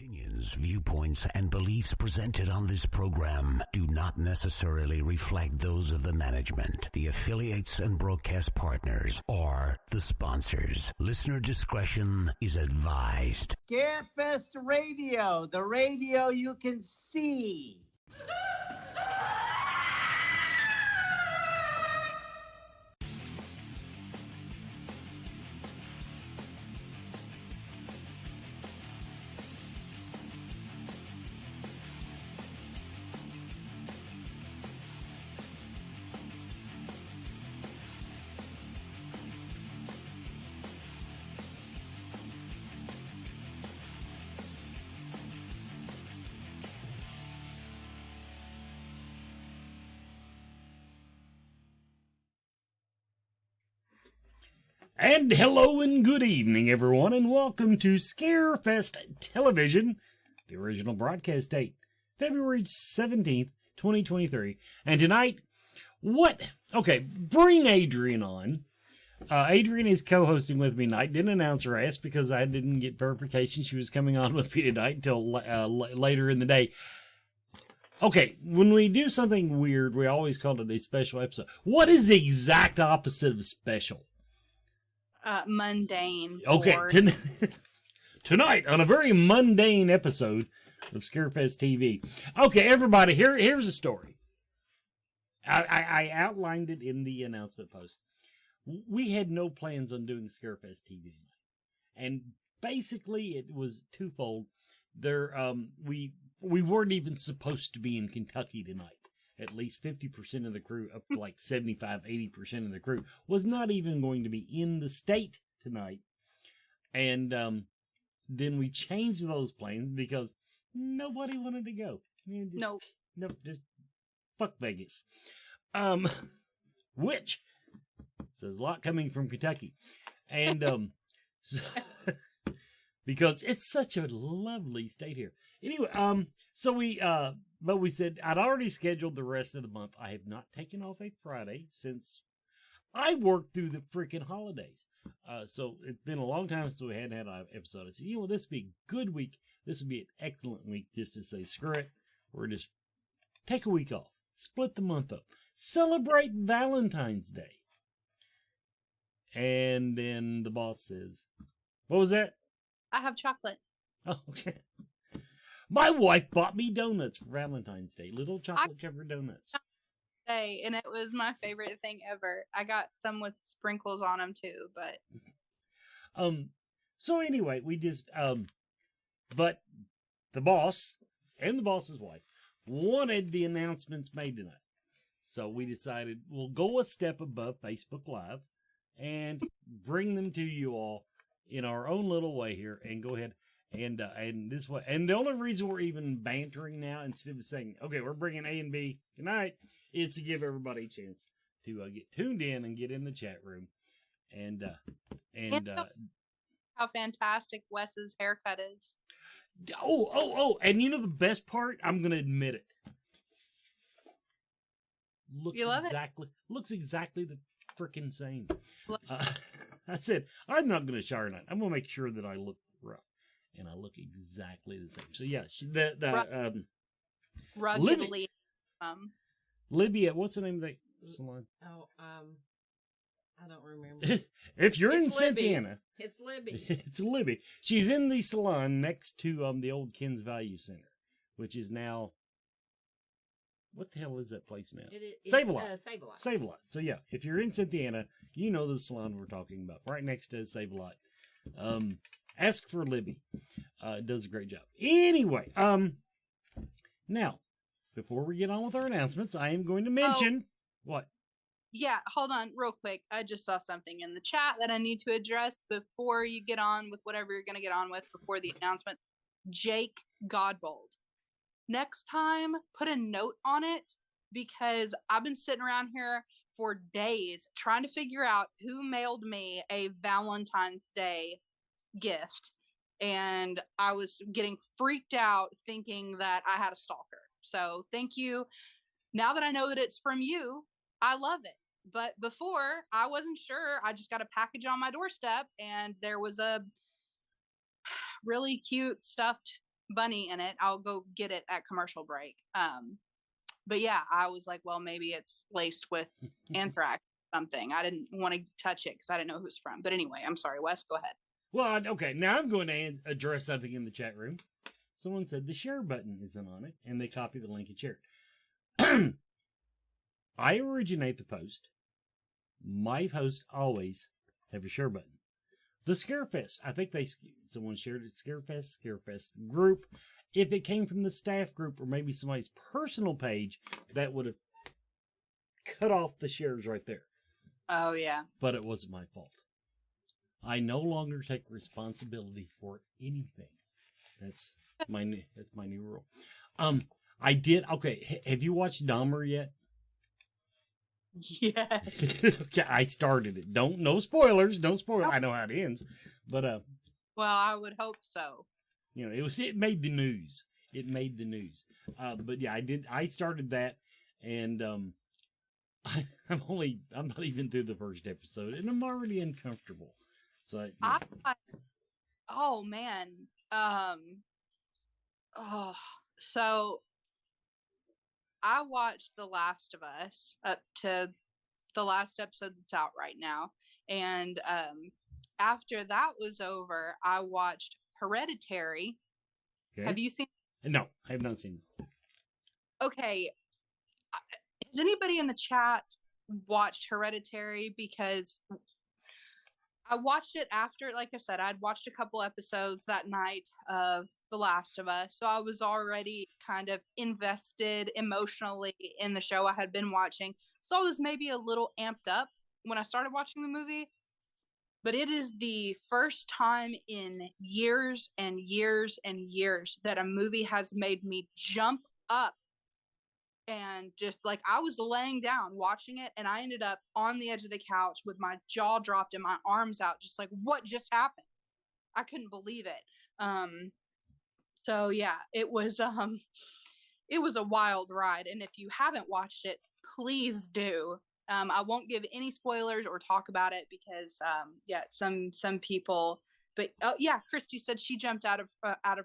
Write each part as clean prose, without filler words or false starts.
Opinions, viewpoints, and beliefs presented on this program do not necessarily reflect those of the management, the affiliates and broadcast partners, or the sponsors. Listener discretion is advised. Scarefest Radio, the radio you can see. And hello and good evening, everyone, and welcome to Scarefest Television. The original broadcast date, February 17th, 2023. And tonight, bring Adrian on. Adrian is co-hosting with me tonight. Didn't announce her ass because I didn't get verification she was coming on with me tonight until later in the day. Okay, when we do something weird, we always call it a special episode. What is the exact opposite of special? Mundane. Okay, tonight on a very mundane episode of Scarefest TV. Okay, everybody, here's a story. I outlined it in the announcement post. We had no plans on doing Scarefest TV tonight, and basically it was twofold. We weren't even supposed to be in Kentucky tonight. At least 50% of the crew, up to like 75-80% of the crew, was not even going to be in the state tonight. And then we changed those plans because nobody wanted to go. Nope, just fuck Vegas. Which says a lot coming from Kentucky. And because it's such a lovely state here. Anyway, but we said I'd already scheduled the rest of the month. I have not taken off a Friday since I worked through the freaking holidays. So it's been a long time since we hadn't had an episode. I said, this would be a good week. This would be an excellent week just to say, screw it. We're just take a week off. Split the month up. Celebrate Valentine's Day. And then the boss says, what was that? I have chocolate. Oh, okay. My wife bought me donuts for Valentine's Day. Little chocolate-covered donuts. And it was my favorite thing ever. I got some with sprinkles on them, too, but... So anyway, we just... But the boss and the boss's wife wanted the announcements made tonight. So we decided we'll go a step above Facebook Live and bring them to you all in our own little way here and go ahead and this way. And the only reason we're even bantering now instead of saying, okay, we're bringing A and B tonight is to give everybody a chance to get tuned in and get in the chat room. And how fantastic Wes's haircut is. Oh, and you know the best part? I'm going to admit it. Looks exactly the freaking same. I said, I'm not going to shower tonight. I'm going to make sure that I look rough. And I look exactly the same. So yeah, ruggedly. Libya, what's the name of that salon? Oh, I don't remember. If you're in Santana, it's Libby. It's Libby. She's in the salon next to the old Ken's Value Center, which is now. What the hell is that place now? Save-A-Lot. Save-A-Lot. So yeah, if you're in Santana, you know the salon we're talking about. Right next to Save-A-Lot. Ask for Libby. Does a great job. Anyway, now, before we get on with our announcements, I am going to mention what? Yeah, hold on real quick. I just saw something in the chat that I need to address before you get on with whatever you're going to get on with before the announcement. Jake Godbold. Next time, put a note on it because I've been sitting around here for days trying to figure out who mailed me a Valentine's Day gift. And I was getting freaked out thinking that I had a stalker. So thank you. Now that I know that it's from you, I love it. But before, I wasn't sure. I just got a package on my doorstep and there was a really cute stuffed bunny in it. I'll go get it at commercial break. But yeah, I was like, well, maybe it's laced with anthrax or something. I didn't want to touch it because I didn't know who it's from. But anyway, I'm sorry, Wes, go ahead. Well, okay, now I'm going to address something in the chat room. Someone said the share button isn't on it, and they copied the link and shared. I originate the post. My posts always have a share button. The Scarefest, I think someone shared it. Scarefest group. If it came from the staff group or maybe somebody's personal page, that would have cut off the shares right there. Oh yeah. But it wasn't my fault. I no longer take responsibility for anything. That's my new rule. I did. Okay, have you watched Dahmer yet? Yes. Okay, I started it. No spoilers. No spoilers. I know how it ends, but well, I would hope so. You know, it made the news. It made the news. But yeah, I started that, and I'm not even through the first episode, and I'm already uncomfortable. So yeah. Oh man. So I watched The Last of Us up to the last episode that's out right now. And after that was over, I watched Hereditary. Okay. Have you seen? No, I have not seen it. Okay. Has anybody in the chat watched Hereditary? Because I watched it after, like I said, I'd watched a couple episodes that night of The Last of Us. So I was already kind of invested emotionally in the show I had been watching. So I was maybe a little amped up when I started watching the movie. But it is the first time in years and years and years that a movie has made me jump up. And just like I was laying down watching it, and I ended up on the edge of the couch with my jaw dropped and my arms out, just like, what just happened? I couldn't believe it. So yeah, it was a wild ride. And if you haven't watched it, please do. I won't give any spoilers or talk about it because yeah, some people. But yeah, Christy said she jumped out of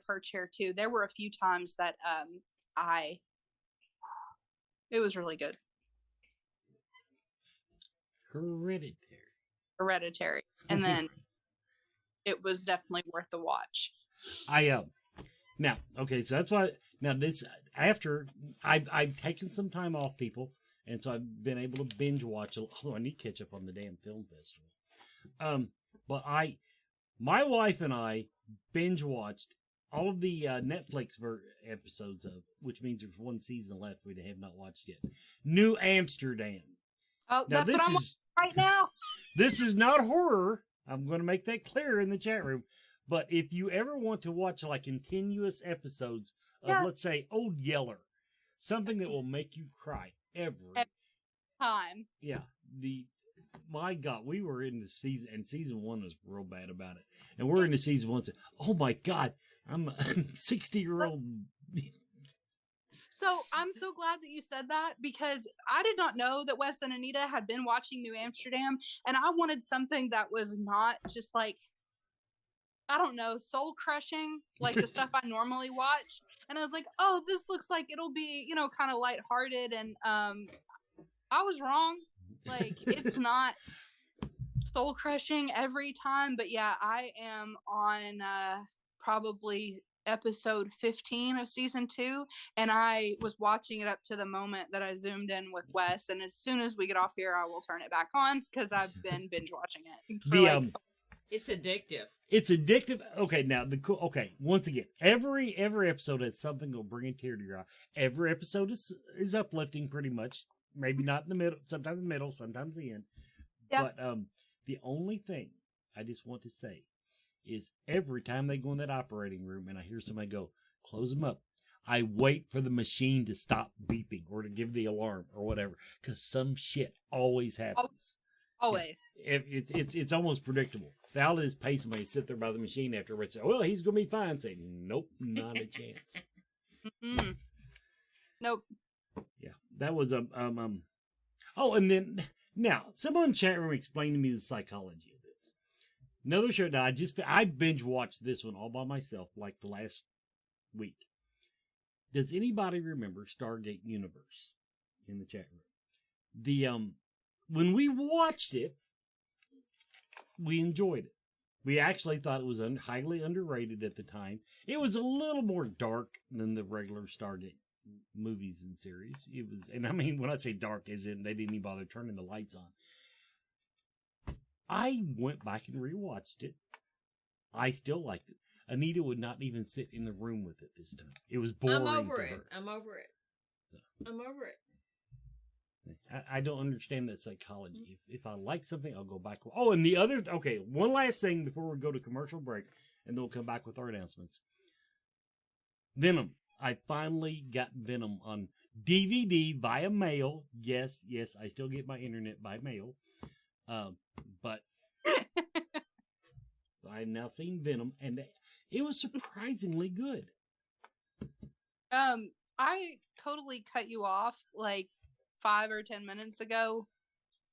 her chair too. There were a few times that it was really good. Hereditary. And then it was definitely worth the watch. Now, okay, so that's why now this after I've taken some time off, people, and so I've been able to binge watch although I need to catch up on the damn film festival. But my wife and I binge watched all of the Netflix episodes of, which means there's one season left we have not watched yet. New Amsterdam. Oh, now, that's what I'm watching right now. This is not horror. I'm going to make that clear in the chat room. But if you ever want to watch like continuous episodes of, let's say, Old Yeller, something that will make you cry every time. Yeah. My God, we were in the season, and season 1 was real bad about it. And we're in the season 1. So, oh my God. I'm a 60-year-old. So I'm so glad that you said that, because I did not know that Wes and Anita had been watching New Amsterdam, and I wanted something that was not just like, I don't know, soul crushing, like the stuff I normally watch. And I was like, oh, this looks like it'll be, kind of lighthearted. And I was wrong. Like, it's not soul crushing every time. But yeah, I am on probably episode 15 of season 2, and I was watching it up to the moment that I zoomed in with Wes, and as soon as we get off here I will turn it back on because I've been binge watching it. It's addictive. It's addictive. Okay, now once again, every episode has something that'll bring a tear to your eye. Every episode is uplifting pretty much. Maybe not in the middle, sometimes in the middle, sometimes the end. Yep. But the only thing I just want to say is every time they go in that operating room and I hear somebody go, close them up, I wait for the machine to stop beeping or to give the alarm or whatever, because some shit always happens. Always. Yeah. It's almost predictable. They'll just pace somebody sit there by the machine after everybody say, well, he's going to be fine. Say, nope, not a chance. Nope. Yeah, that was oh, and then now someone in the chat room explained to me the psychology of this. Another show. Now I binge watched this one all by myself, like the last week. Does anybody remember Stargate Universe in the chat room? The when we watched it, we enjoyed it. We actually thought it was highly underrated at the time. It was a little more dark than the regular Stargate movies and series. It was, and I mean, when I say dark, as in they didn't even bother turning the lights on. I went back and rewatched it. I still liked it. Anita would not even sit in the room with it this time. It was boring. I'm over to it. her. I'm over it. I'm over it. I don't understand that psychology. If I like something, I'll go back. Oh, and the other, okay, one last thing before we go to commercial break, and then we'll come back with our announcements. Venom. I finally got Venom on DVD via mail. Yes, I still get my internet by mail. But I've now seen Venom, and it was surprisingly good. I totally cut you off like 5 or 10 minutes ago.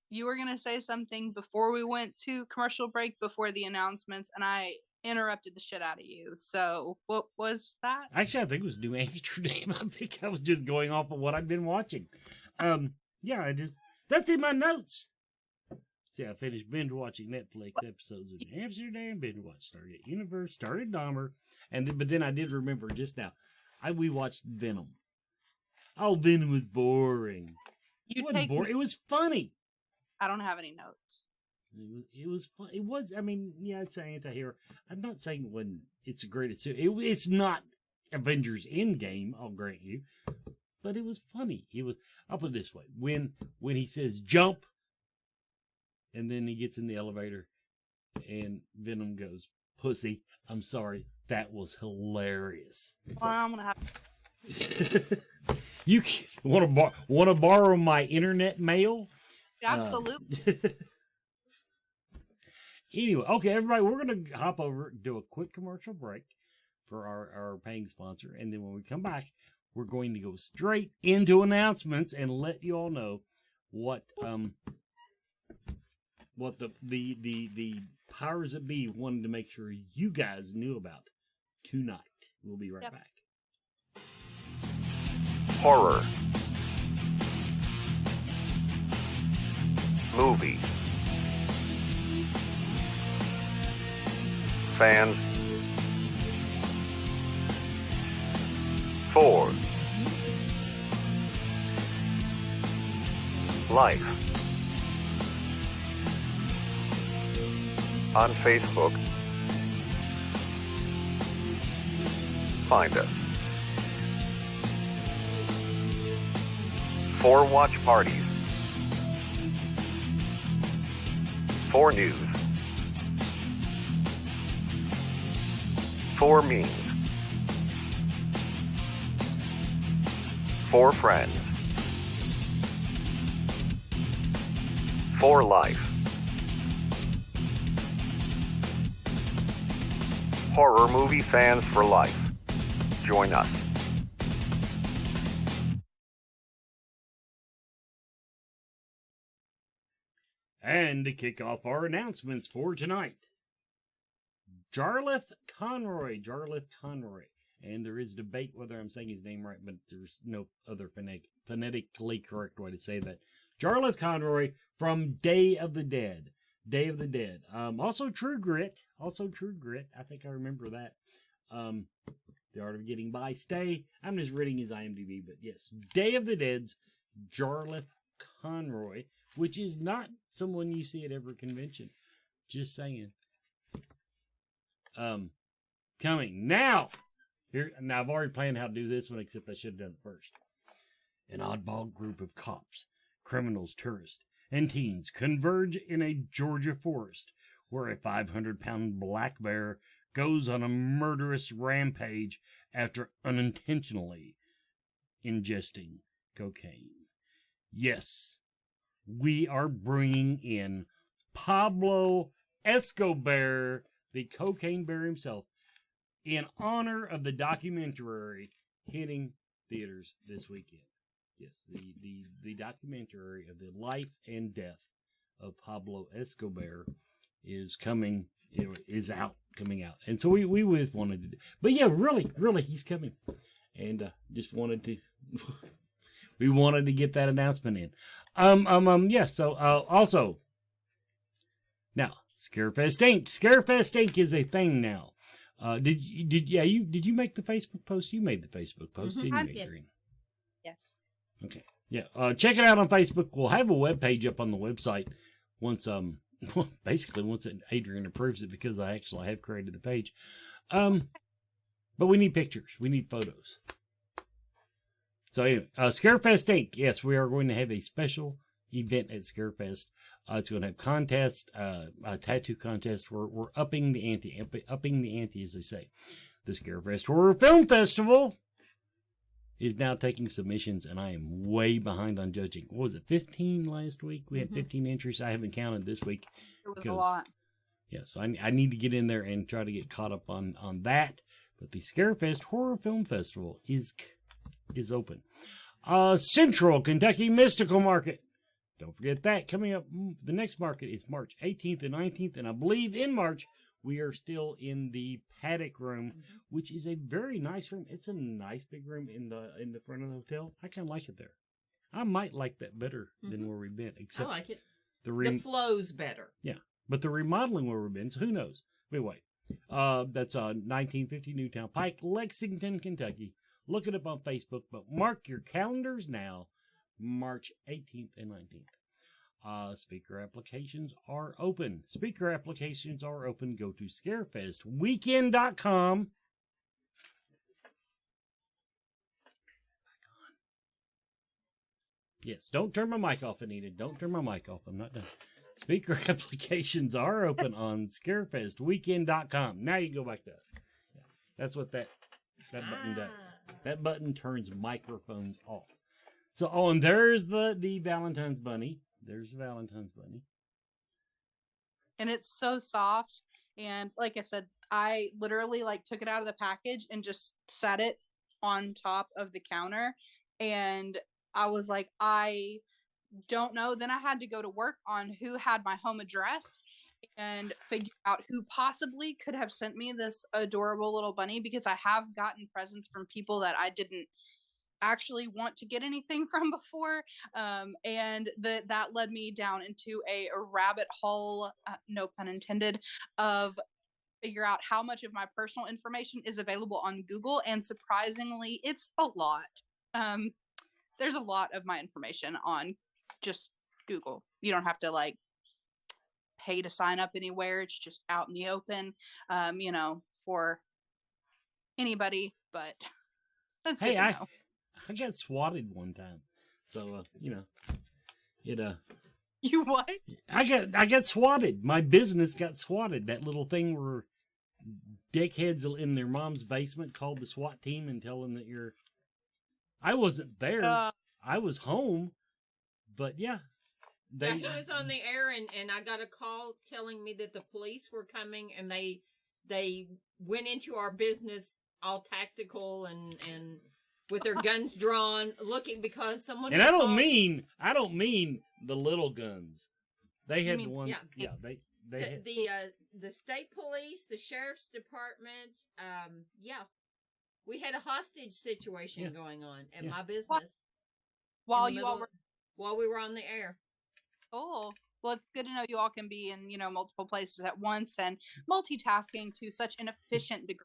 You were going to say something before we went to commercial break, before the announcements, and I interrupted the shit out of you. So what was that? Actually, I think it was New Amsterdam. I think I was just going off of what I've been watching. Yeah, that's in my notes. See, I finished binge watching Netflix episodes of New Amsterdam, binge watched Stargate Universe, started Dahmer, but then I did remember just now, we watched Venom. Oh, Venom was boring. It wasn't boring. It was funny. I don't have any notes. It was fun. It was, I mean, yeah, it's an anti-hero. I'm not saying it's the greatest. It's not Avengers Endgame, I'll grant you. But it was funny. I'll put it this way. When he says jump, and then he gets in the elevator, and Venom goes, pussy, I'm sorry. That was hilarious. Well, I'm going to have... You want to borrow my internet mail? Absolutely. Anyway, okay, everybody, we're going to hop over, do a quick commercial break for our paying sponsor, and then when we come back, we're going to go straight into announcements and let you all know what the powers that be wanted to make sure you guys knew about tonight. We'll be right back. Horror. Movie. Fans. For. Life. On Facebook. Find us. For watch parties. For news. For memes. For friends. For life. Horror movie fans for life. Join us. And to kick off our announcements for tonight, Jarlath Conroy. And there is debate whether I'm saying his name right, but there's no other phonetically correct way to say that. Jarlath Conroy from Day of the Dead. Also True Grit. I think I remember that. The Art of Getting By. Stay. I'm just reading his IMDb, but yes. Day of the Dead's Jarlath Conroy, which is not someone you see at every convention. Just saying. Coming now. Now I've already planned how to do this one, except I should have done it first. An oddball group of cops, criminals, tourists, and teens converge in a Georgia forest where a 500-pound black bear goes on a murderous rampage after unintentionally ingesting cocaine. Yes, we are bringing in Pablo Escobar, the cocaine bear himself, in honor of the documentary hitting theaters this weekend. Yes, the documentary of the life and death of Pablo Escobar is coming is coming out. And so we wanted to do, but yeah, really, he's coming. And just wanted to, we wanted to get that announcement in. Yeah, so also, now, Scarefest Inc. Scarefest Inc. is a thing now. Did you make the Facebook post? You made the Facebook post, didn't you, Yes. Green? Yes. Okay. Yeah. Check it out on Facebook. We'll have a web page up on the website once basically once Adrian approves it, because I actually have created the page. But we need pictures. We need photos. So anyway, Scarefest Inc. Yes, we are going to have a special event at Scarefest. It's going to have contest, a tattoo contest. We're upping the ante, as they say. The Scarefest Horror Film Festival is now taking submissions, and I am way behind on judging. What was it, 15 last week? We had 15 entries. I haven't counted this week. It was a lot. Yeah, so I need to get in there and try to get caught up on that. But the Scarefest Horror Film Festival is open. Central Kentucky Mystical Market. Don't forget that. Coming up, the next market is March 18th and 19th, and I believe in March we are still in the Paddock Room, which is a very nice room. It's a nice big room in the front of the hotel. I kind of like it there. I might like that better than where we've been. Except I like it. the The flow's better. Yeah, but the remodeling where we've been, so who knows? Anyway, that's 1950 Newtown Pike, Lexington, Kentucky. Look it up on Facebook, but mark your calendars now, March 18th and 19th. Speaker applications are open. Go to scarefestweekend.com. Yes, don't turn my mic off, Anita. Don't turn my mic off. I'm not done. Speaker applications are open on scarefestweekend.com. Now you can go back to us. Yeah, that's what that button does. That button turns microphones off. So, and there's the Valentine's bunny. There's the Valentine's bunny. And it's so soft. And like I said, I literally took it out of the package and just set it on top of the counter. And I was like, I don't know. Then I had to go to work on who had my home address and figure out who possibly could have sent me this adorable little bunny, because I have gotten presents from people that I didn't actually want to get anything from before, and that led me down into a rabbit hole, no pun intended, of figure out how much of my personal information is available on Google, and surprisingly it's a lot. There's a lot of my information on just Google. You don't have to pay to sign up anywhere. It's just out in the open, for anybody, but that's good to know. I got swatted one time. So, You what? I got swatted. My business got swatted. That little thing where dickheads in their mom's basement called the SWAT team and tell them that I wasn't there. I was home. But yeah. He was on the air and I got a call telling me that the police were coming, and they went into our business all tactical and with their guns drawn, looking because someone. And I don't mean the little guns. They had the ones. Yeah, they the state police, the sheriff's department. We had a hostage situation going on at my business while we were on the air. Oh, well, it's good to know you all can be in multiple places at once and multitasking to such an efficient degree.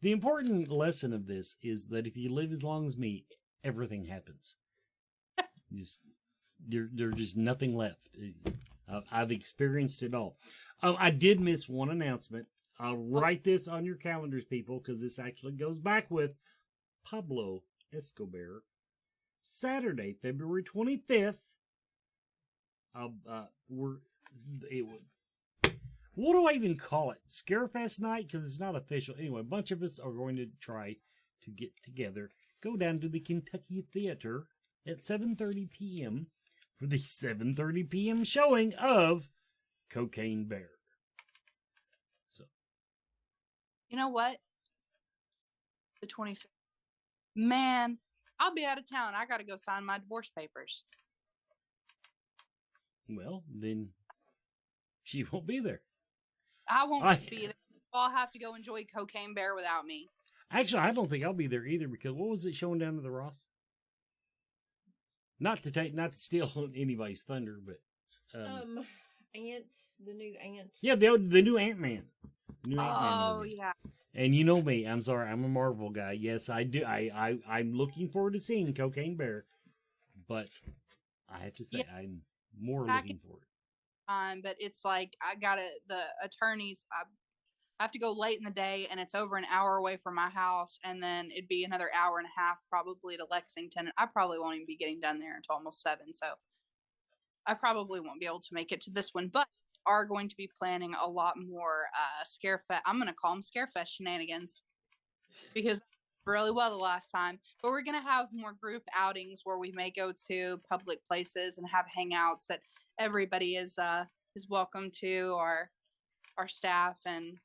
The important lesson of this is that if you live as long as me, everything happens. There's just nothing left. I've experienced it all. I did miss one announcement. I'll write this on your calendars, people, because this actually goes back with Pablo Escobar. Saturday, February 25th. What do I even call it? Scarefest night? Because it's not official. Anyway, a bunch of us are going to try to get together, go down to the Kentucky Theater at 7:30 p.m. for the 7:30 p.m. showing of Cocaine Bear. So, you know what? The 25th. Man, I'll be out of town. I got to go sign my divorce papers. Well, then she won't be there. I won't be there. I'll have to go enjoy Cocaine Bear without me. Actually, I don't think I'll be there either because what was it showing down to the Ross? Not to steal anybody's thunder, but the new Ant. Yeah, the new Ant-Man. Oh yeah. And you know me, I'm sorry, I'm a Marvel guy. Yes, I do. I'm looking forward to seeing Cocaine Bear, but I have to say I'm more looking forward. But it's like the attorneys. I have to go late in the day, and it's over an hour away from my house, and then it'd be another hour and a half probably to Lexington. I probably won't even be getting done there until almost 7, so I probably won't be able to make it to this one. But are going to be planning a lot more Scarefest. I'm going to call them Scarefest shenanigans because really well the last time. But we're going to have more group outings where we may go to public places and have hangouts that everybody is welcome to, our staff and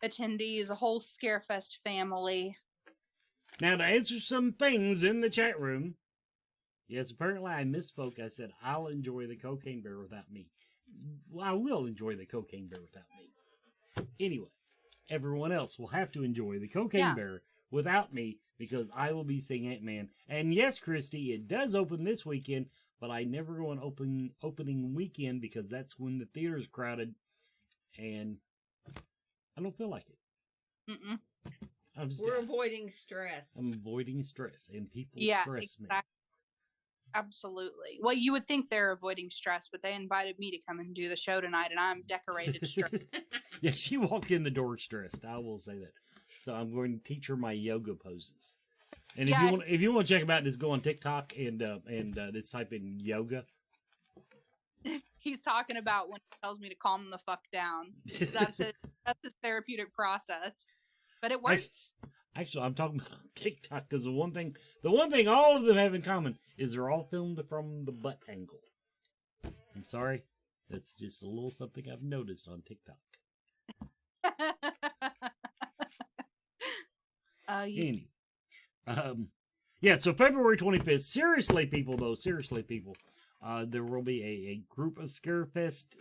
attendees, a whole Scarefest family. Now, to answer some things in the chat room, yes, apparently I misspoke. I said I'll enjoy the Cocaine Bear without me. Well, I will enjoy the Cocaine Bear without me. Anyway, everyone else will have to enjoy the Cocaine Bear without me because I will be seeing Ant-Man. And yes, Christy, it does open this weekend, but I never go on opening weekend because that's when the theater's crowded, and I don't feel like it. Mm-mm. We're avoiding stress. I'm avoiding stress, and people stress me. Absolutely. Well, you would think they're avoiding stress, but they invited me to come and do the show tonight, and I'm decorated stressed. Yeah, she walked in the door stressed. I will say that. So I'm going to teach her my yoga poses. And if you want to check them out, just go on TikTok and just type in yoga. He's talking about when he tells me to calm the fuck down. That's his therapeutic process. But it works. Actually, I'm talking about TikTok because the one thing all of them have in common is they're all filmed from the butt angle. I'm sorry. That's just a little something I've noticed on TikTok. Anyway. So February 25th. Seriously, people, there will be a group of Scarefest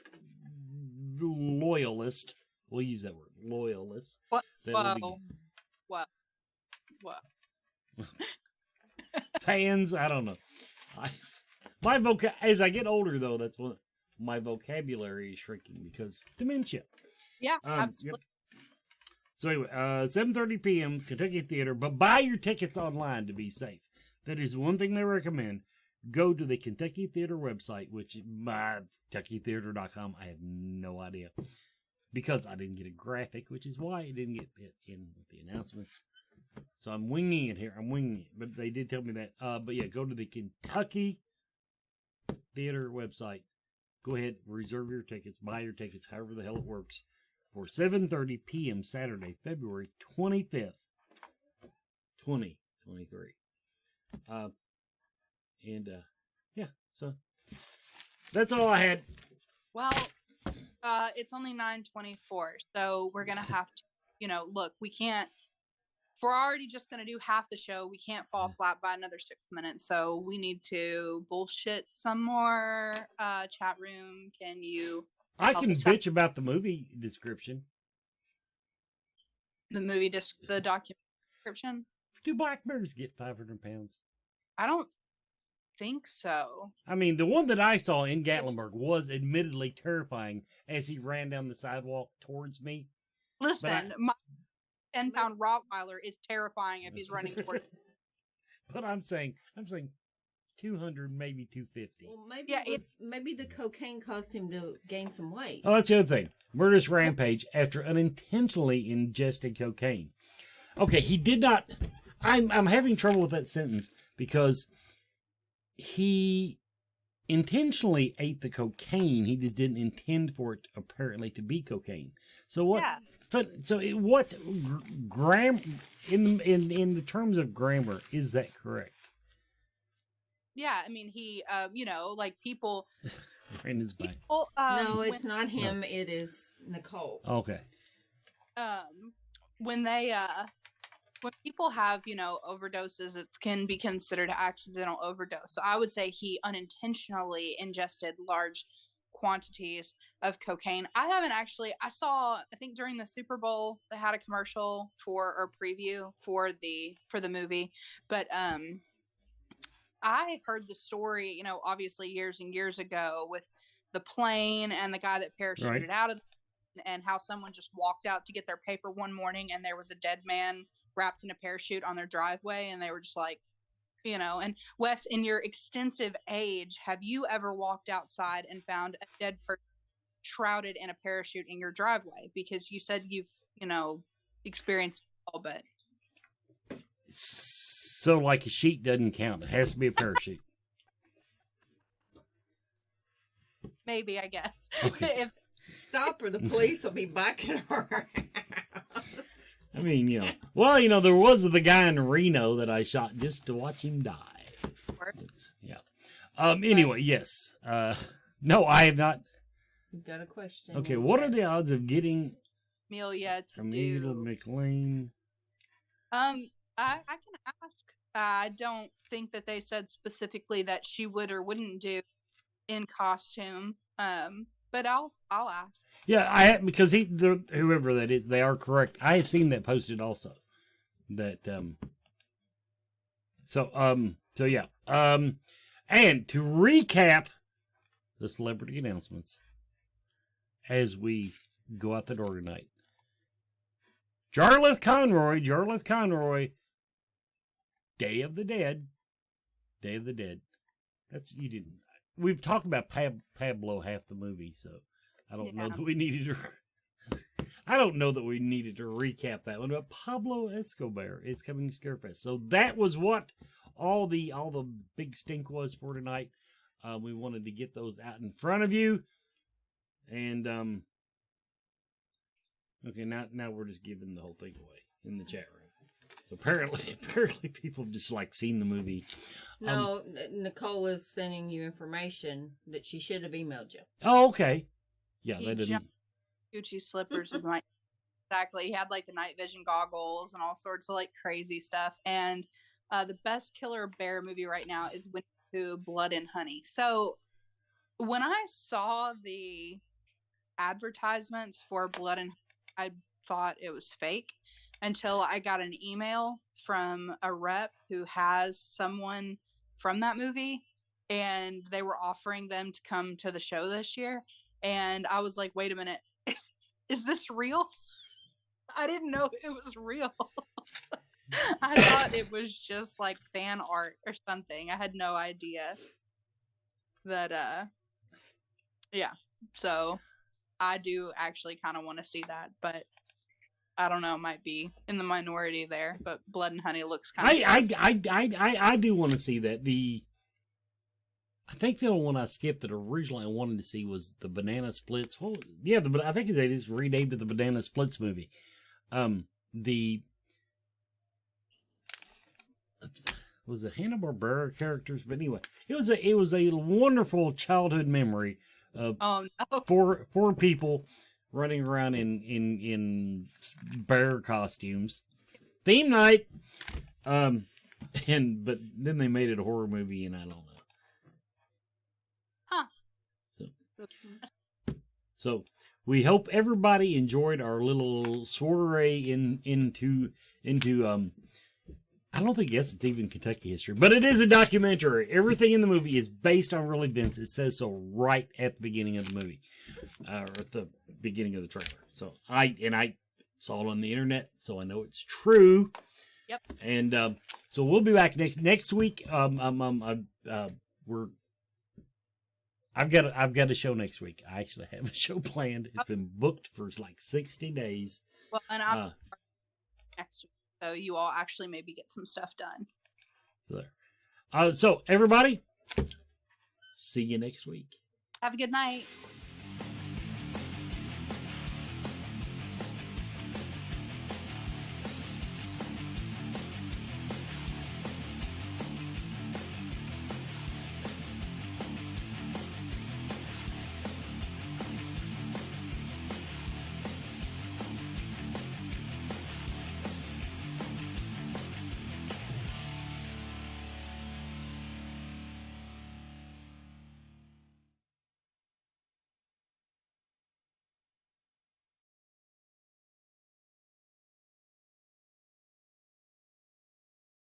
loyalists. We'll use that word, loyalists. What? Fans, I don't know. As I get older, though, that's what my vocabulary is shrinking because dementia. Yeah, absolutely. Yep. So anyway, 7:30 p.m. Kentucky Theater, but buy your tickets online to be safe. That is one thing they recommend. Go to the Kentucky Theater website, which is KentuckyTheater.com. I have no idea because I didn't get a graphic, which is why it didn't get in with the announcements. So I'm winging it here. But they did tell me that. But yeah, go to the Kentucky Theater website. Go ahead, reserve your tickets, buy your tickets, however the hell it works, for 7:30 p.m. Saturday, February 25th, 2023. So that's all I had. Well, it's only 9:24, so we're gonna have to, look, we can't. If we're already just gonna do half the show, we can't fall flat by another 6 minutes. So we need to bullshit some more. Chat room, can you? I can bitch about the movie description. The document description. Do black bears get 500 pounds? I don't think so. I mean, the one that I saw in Gatlinburg was admittedly terrifying as he ran down the sidewalk towards me. Listen, my 10-pound Rottweiler is terrifying if he's running towards me. But I'm saying 200, maybe 250. Well, maybe the cocaine caused him to gain some weight. Oh, that's the other thing. Murderous rampage after unintentionally ingesting cocaine. Okay, he did not. I'm having trouble with that sentence because he intentionally ate the cocaine. He just didn't intend for it apparently to be cocaine. So what? Yeah. What in the terms of grammar is that correct? Yeah, I mean he like people. Brandon's back. No, it's not him. No. It is Nicole. Okay. When people have, overdoses, it can be considered accidental overdose. So I would say he unintentionally ingested large quantities of cocaine. I haven't actually, I saw, I think during the Super Bowl, they had a commercial for, or preview for the movie, but, I heard the story, you know, obviously years and years ago with the plane and the guy that parachuted Right. out of, and how someone just walked out to get their paper one morning and there was a dead man wrapped in a parachute on their driveway, and they were just like, you know. And Wes, in your extensive age, have you ever walked outside and found a dead person shrouded in a parachute in your driveway? Because you said you've, you know, experienced it all, but So, like, a sheet doesn't count. It has to be a parachute. maybe, I guess. Okay. If Stop or the police will be backing her. I mean, you know. Well, you know, there was the guy in Reno that I shot just to watch him die. Yeah. Anyway, yes. No, I have not. You've got a question. Okay, in what chat. are the odds of getting Amelia to Amelia do, McLean? I can ask. I don't think that they said specifically that she would or wouldn't do in costume. But I'll ask. Yeah, because whoever that is, they are correct. I have seen that posted also. That so yeah. And to recap the celebrity announcements as we go out the door tonight. Jarlath Conroy, Day of the Dead. That's, you didn't. We've talked about Pablo half the movie, so I don't know that we needed to. I don't know that we needed to recap that one, but Pablo Escobar is coming to Scarefest. So that was what all the big stink was for tonight. We wanted to get those out in front of you, and okay, now we're just giving the whole thing away in the chat room. So apparently people have just like seen the movie. No, Nicole is sending you information that she should have emailed you. Oh, okay. Yeah, He that didn't. jumped Gucci slippers with my exactly. He had like the night vision goggles and all sorts of like crazy stuff. And the best killer bear movie right now is Winnie the Pooh, Blood and Honey. So when I saw the advertisements for Blood and Honey, I thought it was fake until I got an email from a rep who has someone from that movie, and they were offering them to come to the show this year. And I was like, wait a minute, is this real? I didn't know it was real. I thought it was just like fan art or something. I had no idea that, yeah. So I do actually kind of want to see that, but I don't know, might be in the minority there, but Blood and Honey looks kind of. I do want to see that. I think the only one I skipped that originally I wanted to see was the Banana Splits. Well, yeah, I think they just renamed it the Banana Splits movie. Was it Hanna-Barbera characters? But anyway, it was a wonderful childhood memory of four people running around in bear costumes. Theme night. But then they made it a horror movie, and I don't know. Huh. So we hope everybody enjoyed our little soiree into I don't think it's even Kentucky history, but it is a documentary. Everything in the movie is based on real events. It says so right at the beginning of the movie, or at the beginning of the trailer. So I saw it on the internet, so I know it's true. Yep. And so we'll be back next week. I've got a show next week. I actually have a show planned. It's been booked for like 60 days. Well, and I'm next week, so you all actually maybe get some stuff done. There. So everybody, see you next week. Have a good night.